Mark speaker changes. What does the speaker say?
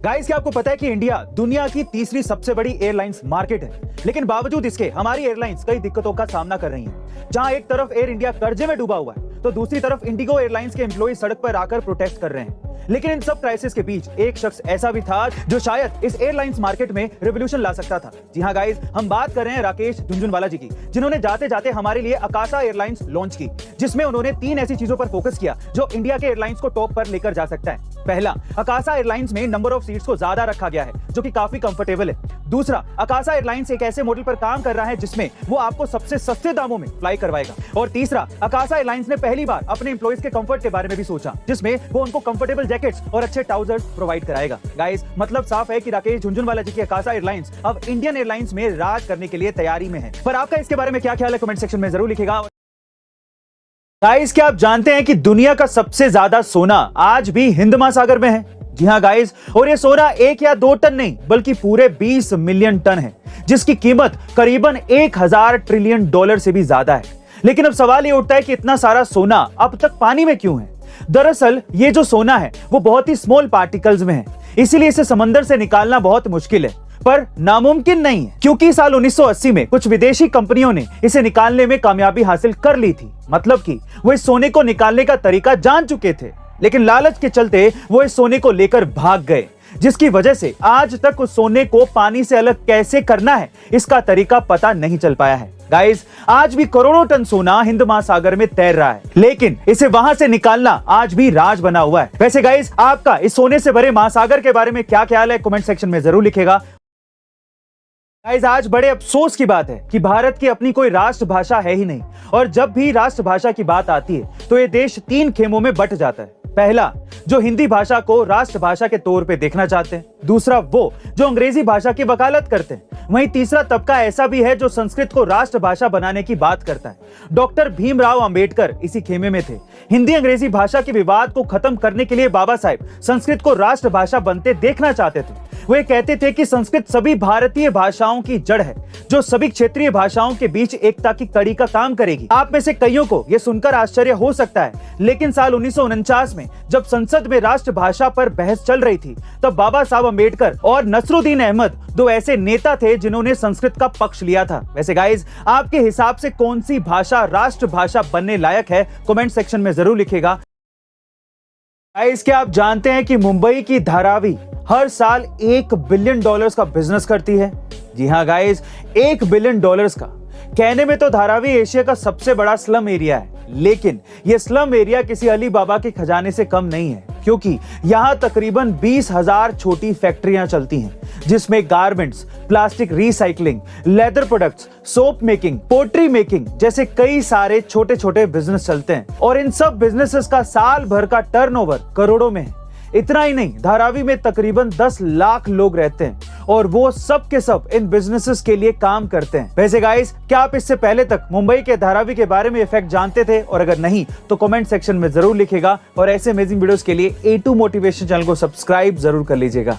Speaker 1: Guys, क्या आपको पता है कि इंडिया दुनिया की तीसरी सबसे बड़ी एयरलाइंस मार्केट है, लेकिन बावजूद इसके हमारी एयरलाइंस कई दिक्कतों का सामना कर रही हैं। जहां एक तरफ एयर इंडिया कर्जे में डूबा हुआ है, तो दूसरी तरफ इंडिगो एयरलाइंस के एम्प्लॉय सड़क पर आकर प्रोटेस्ट कर रहे हैं। लेकिन इन सब क्राइसिस के बीच एक शख्स ऐसा भी था जो शायद इस एयरलाइंस मार्केट में रिवॉल्यूशन ला सकता था। जी हाँ गाइस, हम बात कर रहे हैं राकेश झुनझुनवाला जी की, जिन्होंने जाते जाते हमारे लिए अकाशा एयरलाइंस लॉन्च की, जिसमें उन्होंने 3 ऐसी चीजों पर फोकस किया जो इंडिया के एयरलाइंस को टॉप पर लेकर जा सकता है। पहला, अकाशा एयरलाइंस में नंबर ऑफ सीट्स को ज्यादा रखा गया है, जो कि काफी कंफर्टेबल है। दूसरा, अकाशा एयरलाइंस एक ऐसे मॉडल पर काम कर रहा है जिसमें वो आपको सबसे सस्ते दामों में फ्लाई करवाएगा। और तीसरा, अकाशा एयरलाइंस ने पहली बार अपने एम्प्लॉइज के कंफर्ट के बारे में भी सोचा, जिसमें वो उनको कंफर्टेबल जैकेट्स और अच्छे ट्राउजर्स प्रोवाइड कराएगा। गाइस, मतलब साफ है कि राकेश झुनझुनवाला जी की अकाशा एयरलाइंस अब इंडियन एयरलाइंस में राज करने के लिए तैयारी में है। पर आपका इसके बारे में क्या ख्याल है, कमेंट सेक्शन में जरूर लिखिएगा। गाइस, क्या आप जानते हैं कि दुनिया का सबसे ज्यादा सोना आज भी हिंद महासागर में है? जी हाँ गाइस, और ये सोना 1 या 2 टन नहीं बल्कि पूरे 20 मिलियन टन है, जिसकी कीमत करीबन 1000 ट्रिलियन डॉलर से भी ज्यादा है। लेकिन अब सवाल ये उठता है कि इतना सारा सोना अब तक पानी में क्यों है? दरअसल ये जो सोना है वो बहुत ही स्मॉल पार्टिकल्स में है, इसीलिए इसे समंदर से निकालना बहुत मुश्किल है, पर नामुमकिन नहीं है, क्योंकि साल 1980 में कुछ विदेशी कंपनियों ने इसे निकालने में कामयाबी हासिल कर ली थी। मतलब कि वो इस सोने को निकालने का तरीका जान चुके थे, लेकिन लालच के चलते वो इस सोने को लेकर भाग गए, जिसकी वजह से आज तक उस सोने को पानी से अलग कैसे करना है इसका तरीका पता नहीं चल पाया है। गाइस, आज भी करोड़ों टन सोना हिंद महासागर में तैर रहा है, लेकिन इसे वहां से निकालना आज भी राज बना हुआ है। वैसे गाइस, आपका इस सोने से भरे महासागर के बारे में क्या ख्याल है, कमेंट सेक्शन में जरूर लिखेगा। गाइस, आज बड़े अफसोस की बात है कि भारत की अपनी कोई राष्ट्रभाषा है ही नहीं, और जब भी राष्ट्रभाषा की बात आती है तो ये देश 3 खेमों में बंट जाता है। पहला, जो हिंदी भाषा को राष्ट्रभाषा के तौर पे देखना चाहते हैं। दूसरा, वो जो अंग्रेजी भाषा की वकालत करते हैं। वहीं तीसरा तबका ऐसा भी है जो संस्कृत को राष्ट्रभाषा बनाने की बात करता है। डॉक्टर भीमराव अंबेडकर इसी खेमे में थे। हिंदी अंग्रेजी भाषा के विवाद को खत्म करने के लिए बाबा साहेब संस्कृत को राष्ट्रभाषा बनते देखना चाहते थे। वो ये कहते थे कि संस्कृत सभी भारतीय भाषाओं की जड़ है, जो सभी क्षेत्रीय भाषाओं के बीच एकता की कड़ी का काम करेगी। आप में से कईयों को यह सुनकर आश्चर्य हो सकता है, लेकिन साल 1949 में जब संसद में राष्ट्रभाषा पर बहस चल रही थी, तब बाबा साहब अंबेडकर और नसरुद्दीन अहमद 2 ऐसे नेता थे जिन्होंने संस्कृत का पक्ष लिया था। वैसे गाइस, आपके हिसाब से कौन सी भाषा राष्ट्रभाषा बनने लायक है, कमेंट सेक्शन में जरूर लिखिएगा। गाइस, क्या आप जानते हैं कि मुंबई की धारावी हर साल $1 बिलियन का बिजनेस करती है? जी हाँ गाइस, $1 बिलियन का। कहने में तो धारावी एशिया का सबसे बड़ा स्लम एरिया है, लेकिन यह स्लम एरिया किसी अली बाबा के खजाने से कम नहीं है, क्योंकि यहाँ तकरीबन 20,000 छोटी फैक्ट्रियां चलती हैं, जिसमें garments, plastic recycling, leather products, soap making, pottery making जैसे कई सारे छोटे छोटे बिजनेस चलते हैं। और इन सब बिजनेसेस का साल भर का टर्नओवर करोड़ों में है। इतना ही नहीं, धारावी में तकरीबन 10 लाख लोग रहते हैं, और वो सब के सब इन बिजनेसेस के लिए काम करते हैं। वैसे गाइस, क्या आप इससे पहले तक मुंबई के धारावी के बारे में फैक्ट जानते थे? और अगर नहीं तो कमेंट सेक्शन में जरूर लिखिएगा, और ऐसे अमेजिंग वीडियोस के लिए A2 मोटिवेशन चैनल को सब्सक्राइब जरूर कर लीजिएगा।